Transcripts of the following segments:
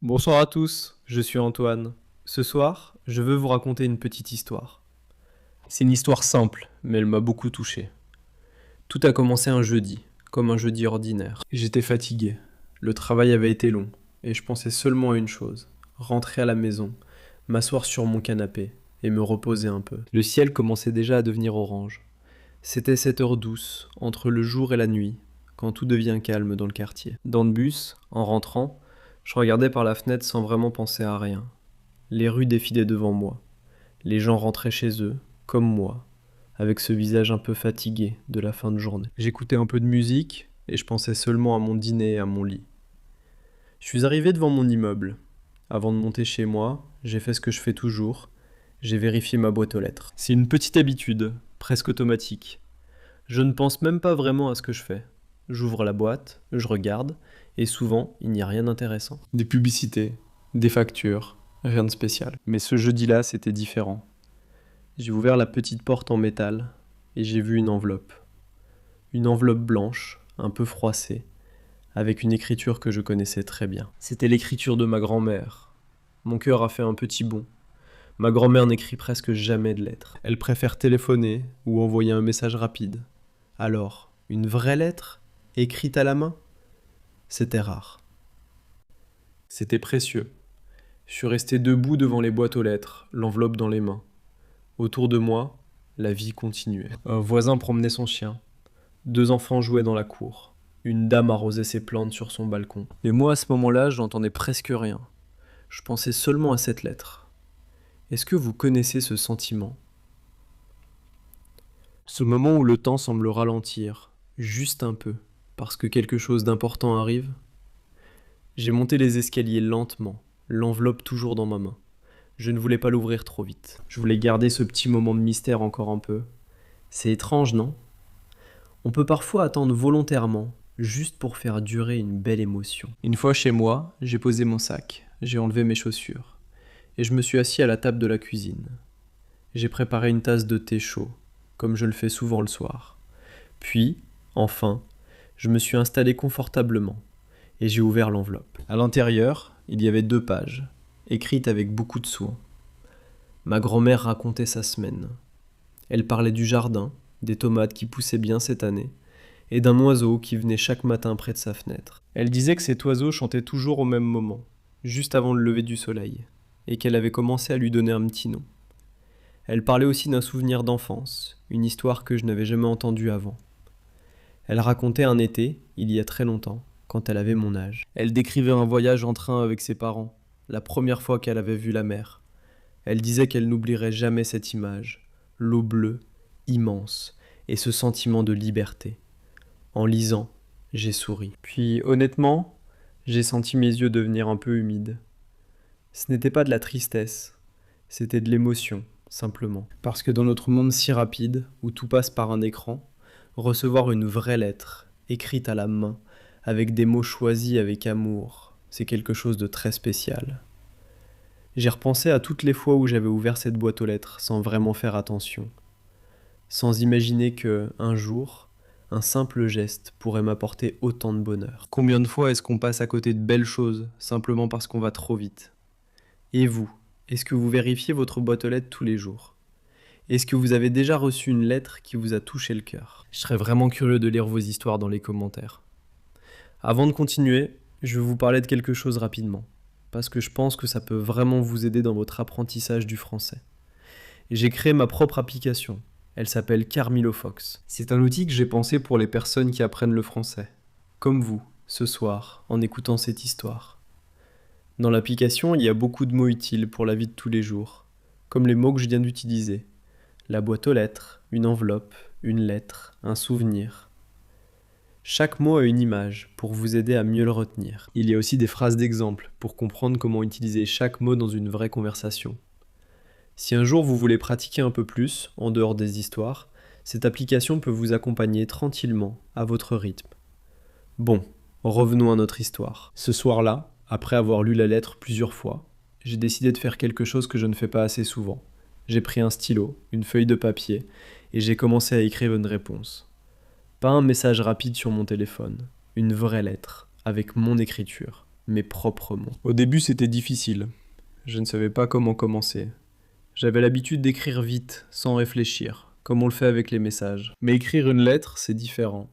Bonsoir à tous, je suis Antoine. Ce soir, je veux vous raconter une petite histoire. C'est une histoire simple, mais elle m'a beaucoup touché. Tout a commencé un jeudi, comme un jeudi ordinaire. J'étais fatigué, le travail avait été long, et je pensais seulement à une chose, rentrer à la maison, m'asseoir sur mon canapé, et me reposer un peu. Le ciel commençait déjà à devenir orange. C'était cette heure douce, entre le jour et la nuit, quand tout devient calme dans le quartier. Dans le bus, en rentrant, je regardais par la fenêtre sans vraiment penser à rien. Les rues défilaient devant moi. Les gens rentraient chez eux, comme moi, avec ce visage un peu fatigué de la fin de journée. J'écoutais un peu de musique et je pensais seulement à mon dîner et à mon lit. Je suis arrivé devant mon immeuble. Avant de monter chez moi, j'ai fait ce que je fais toujours. J'ai vérifié ma boîte aux lettres. C'est une petite habitude, presque automatique. Je ne pense même pas vraiment à ce que je fais. J'ouvre la boîte, je regarde, et souvent, il n'y a rien d'intéressant. Des publicités, des factures, rien de spécial. Mais ce jeudi-là, c'était différent. J'ai ouvert la petite porte en métal, et j'ai vu une enveloppe. Une enveloppe blanche, un peu froissée, avec une écriture que je connaissais très bien. C'était l'écriture de ma grand-mère. Mon cœur a fait un petit bond. Ma grand-mère n'écrit presque jamais de lettres. Elle préfère téléphoner ou envoyer un message rapide. Alors, une vraie lettre, écrite à la main? C'était rare. C'était précieux. Je suis resté debout devant les boîtes aux lettres, l'enveloppe dans les mains. Autour de moi, la vie continuait. Un voisin promenait son chien. Deux enfants jouaient dans la cour. Une dame arrosait ses plantes sur son balcon. Et moi, à ce moment-là, je n'entendais presque rien. Je pensais seulement à cette lettre. Est-ce que vous connaissez ce sentiment? Ce moment où le temps semble ralentir, juste un peu, parce que quelque chose d'important arrive? J'ai monté les escaliers lentement, l'enveloppe toujours dans ma main. Je ne voulais pas l'ouvrir trop vite. Je voulais garder ce petit moment de mystère encore un peu. C'est étrange, non? On peut parfois attendre volontairement, juste pour faire durer une belle émotion. Une fois chez moi, j'ai posé mon sac, j'ai enlevé mes chaussures, et je me suis assis à la table de la cuisine. J'ai préparé une tasse de thé chaud, comme je le fais souvent le soir. Puis, enfin, je me suis installé confortablement, et j'ai ouvert l'enveloppe. À l'intérieur, il y avait 2 pages, écrites avec beaucoup de soin. Ma grand-mère racontait sa semaine. Elle parlait du jardin, des tomates qui poussaient bien cette année, et d'un oiseau qui venait chaque matin près de sa fenêtre. Elle disait que cet oiseau chantait toujours au même moment, juste avant le lever du soleil, et qu'elle avait commencé à lui donner un petit nom. Elle parlait aussi d'un souvenir d'enfance, une histoire que je n'avais jamais entendue avant. Elle racontait un été, il y a très longtemps, quand elle avait mon âge. Elle décrivait un voyage en train avec ses parents, la première fois qu'elle avait vu la mer. Elle disait qu'elle n'oublierait jamais cette image, l'eau bleue, immense, et ce sentiment de liberté. En lisant, j'ai souri. Puis, honnêtement, j'ai senti mes yeux devenir un peu humides. Ce n'était pas de la tristesse, c'était de l'émotion, simplement. Parce que dans notre monde si rapide, où tout passe par un écran, recevoir une vraie lettre, écrite à la main, avec des mots choisis avec amour, c'est quelque chose de très spécial. J'ai repensé à toutes les fois où j'avais ouvert cette boîte aux lettres sans vraiment faire attention, sans imaginer que, un jour, un simple geste pourrait m'apporter autant de bonheur. Combien de fois est-ce qu'on passe à côté de belles choses, simplement parce qu'on va trop vite? Et vous, est-ce que vous vérifiez votre boîte aux lettres tous les jours? Est-ce que vous avez déjà reçu une lettre qui vous a touché le cœur? Je serais vraiment curieux de lire vos histoires dans les commentaires. Avant de continuer, je vais vous parler de quelque chose rapidement, parce que je pense que ça peut vraiment vous aider dans votre apprentissage du français. J'ai créé ma propre application. Elle s'appelle Carmilofox. C'est un outil que j'ai pensé pour les personnes qui apprennent le français, comme vous, ce soir, en écoutant cette histoire. Dans l'application, il y a beaucoup de mots utiles pour la vie de tous les jours, comme les mots que je viens d'utiliser. La boîte aux lettres, une enveloppe, une lettre, un souvenir. Chaque mot a une image pour vous aider à mieux le retenir. Il y a aussi des phrases d'exemple pour comprendre comment utiliser chaque mot dans une vraie conversation. Si un jour vous voulez pratiquer un peu plus, en dehors des histoires, cette application peut vous accompagner tranquillement, à votre rythme. Bon, revenons à notre histoire. Ce soir-là, après avoir lu la lettre plusieurs fois, j'ai décidé de faire quelque chose que je ne fais pas assez souvent. J'ai pris un stylo, une feuille de papier, et j'ai commencé à écrire une réponse. Pas un message rapide sur mon téléphone, une vraie lettre, avec mon écriture. mes propres mots. Au début, c'était difficile. Je ne savais pas comment commencer. J'avais l'habitude d'écrire vite, sans réfléchir, comme on le fait avec les messages. Mais écrire une lettre, c'est différent.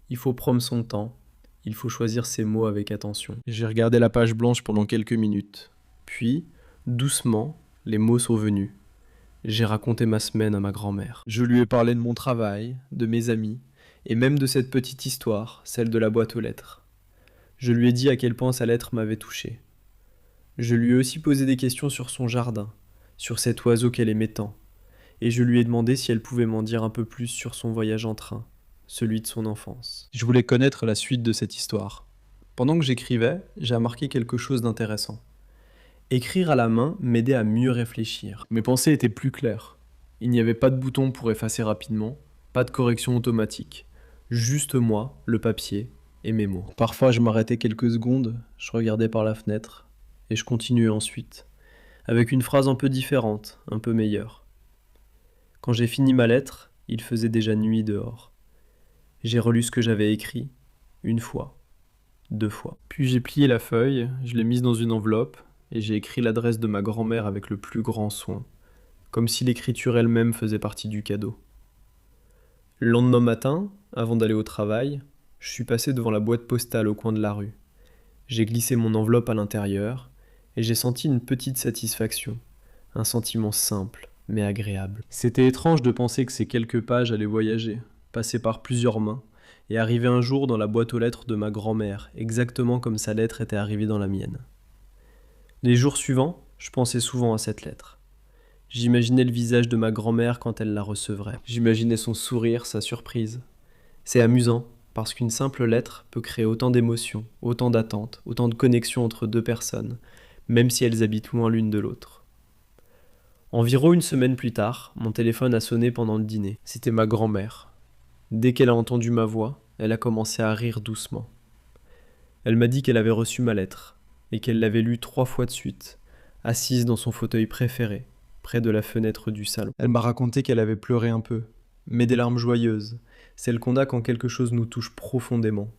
Il faut prendre son temps, il faut choisir ses mots avec attention. J'ai regardé la page blanche pendant quelques minutes. Puis, doucement, les mots sont venus. J'ai raconté ma semaine à ma grand-mère. Je lui ai parlé de mon travail, de mes amis, et même de cette petite histoire, celle de la boîte aux lettres. Je lui ai dit à quel point sa lettre m'avait touché. Je lui ai aussi posé des questions sur son jardin, sur cet oiseau qu'elle aimait tant, et je lui ai demandé si elle pouvait m'en dire un peu plus sur son voyage en train, celui de son enfance. Je voulais connaître la suite de cette histoire. Pendant que j'écrivais, j'ai remarqué quelque chose d'intéressant. Écrire à la main m'aidait à mieux réfléchir. Mes pensées étaient plus claires. Il n'y avait pas de bouton pour effacer rapidement, pas de correction automatique. Juste moi, le papier et mes mots. Parfois, je m'arrêtais quelques secondes, je regardais par la fenêtre, et je continuais ensuite, avec une phrase un peu différente, un peu meilleure. Quand j'ai fini ma lettre, il faisait déjà nuit dehors. J'ai relu ce que j'avais écrit, une fois, 2 fois. Puis j'ai plié la feuille, je l'ai mise dans une enveloppe, et j'ai écrit l'adresse de ma grand-mère avec le plus grand soin, comme si l'écriture elle-même faisait partie du cadeau. Le lendemain matin, avant d'aller au travail, je suis passé devant la boîte postale au coin de la rue. J'ai glissé mon enveloppe à l'intérieur, et j'ai senti une petite satisfaction, un sentiment simple, mais agréable. C'était étrange de penser que ces quelques pages allaient voyager, passer par plusieurs mains, et arriver un jour dans la boîte aux lettres de ma grand-mère, exactement comme sa lettre était arrivée dans la mienne. Les jours suivants, je pensais souvent à cette lettre. J'imaginais le visage de ma grand-mère quand elle la recevrait. J'imaginais son sourire, sa surprise. C'est amusant, parce qu'une simple lettre peut créer autant d'émotions, autant d'attentes, autant de connexions entre deux personnes, même si elles habitent loin l'une de l'autre. Environ une semaine plus tard, mon téléphone a sonné pendant le dîner. C'était ma grand-mère. Dès qu'elle a entendu ma voix, elle a commencé à rire doucement. Elle m'a dit qu'elle avait reçu ma lettre, et qu'elle l'avait lue 3 fois de suite, assise dans son fauteuil préféré, près de la fenêtre du salon. Elle m'a raconté qu'elle avait pleuré un peu, mais des larmes joyeuses, celles qu'on a quand quelque chose nous touche profondément.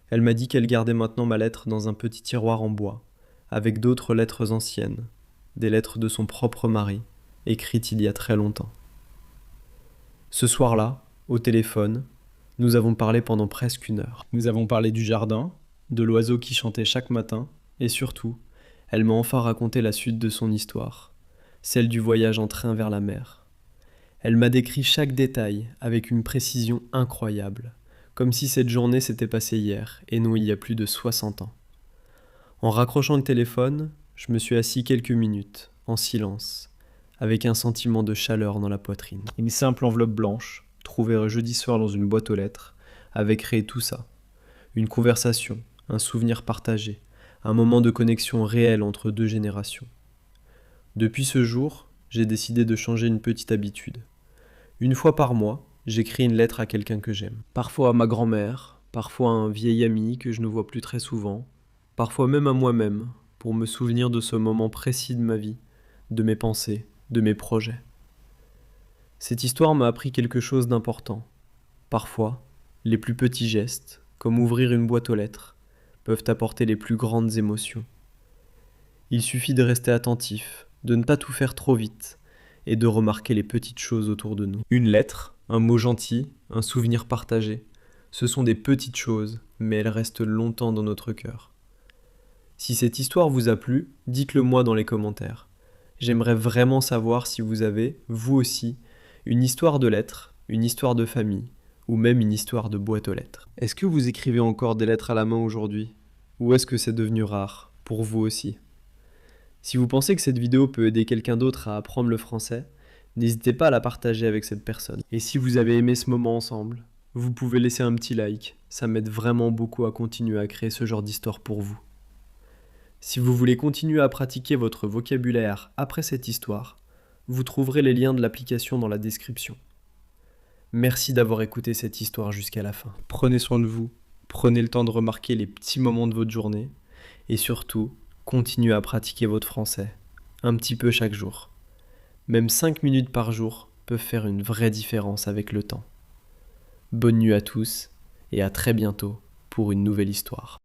Elle m'a dit qu'elle gardait maintenant ma lettre dans un petit tiroir en bois, avec d'autres lettres anciennes, des lettres de son propre mari, écrites il y a très longtemps. Ce soir-là, au téléphone, nous avons parlé pendant presque 1 heure. Nous avons parlé du jardin, de l'oiseau qui chantait chaque matin, et surtout, elle m'a enfin raconté la suite de son histoire, celle du voyage en train vers la mer. Elle m'a décrit chaque détail avec une précision incroyable, comme si cette journée s'était passée hier, et non il y a plus de 60 ans. En raccrochant le téléphone, je me suis assis quelques minutes, en silence, avec un sentiment de chaleur dans la poitrine. Une simple enveloppe blanche, trouvée jeudi soir dans une boîte aux lettres, avait créé tout ça. Une conversation, un souvenir partagé, un moment de connexion réelle entre 2 générations. Depuis ce jour, j'ai décidé de changer une petite habitude. 1 fois par mois, j'écris une lettre à quelqu'un que j'aime. Parfois à ma grand-mère, parfois à un vieil ami que je ne vois plus très souvent, parfois même à moi-même, pour me souvenir de ce moment précis de ma vie, de mes pensées, de mes projets. Cette histoire m'a appris quelque chose d'important. Parfois, les plus petits gestes, comme ouvrir une boîte aux lettres, peuvent apporter les plus grandes émotions. Il suffit de rester attentif, de ne pas tout faire trop vite, et de remarquer les petites choses autour de nous. Une lettre, un mot gentil, un souvenir partagé, ce sont des petites choses, mais elles restent longtemps dans notre cœur. Si cette histoire vous a plu, dites-le moi dans les commentaires. J'aimerais vraiment savoir si vous avez, vous aussi, une histoire de lettres, une histoire de famille, ou même une histoire de boîte aux lettres. Est-ce que vous écrivez encore des lettres à la main aujourd'hui? Ou est-ce que c'est devenu rare, pour vous aussi? Si vous pensez que cette vidéo peut aider quelqu'un d'autre à apprendre le français, n'hésitez pas à la partager avec cette personne. Et si vous avez aimé ce moment ensemble, vous pouvez laisser un petit like, ça m'aide vraiment beaucoup à continuer à créer ce genre d'histoire pour vous. Si vous voulez continuer à pratiquer votre vocabulaire après cette histoire, vous trouverez les liens de l'application dans la description. Merci d'avoir écouté cette histoire jusqu'à la fin. Prenez soin de vous, prenez le temps de remarquer les petits moments de votre journée, et surtout, continuez à pratiquer votre français, un petit peu chaque jour. Même 5 minutes par jour peuvent faire une vraie différence avec le temps. Bonne nuit à tous, et à très bientôt pour une nouvelle histoire.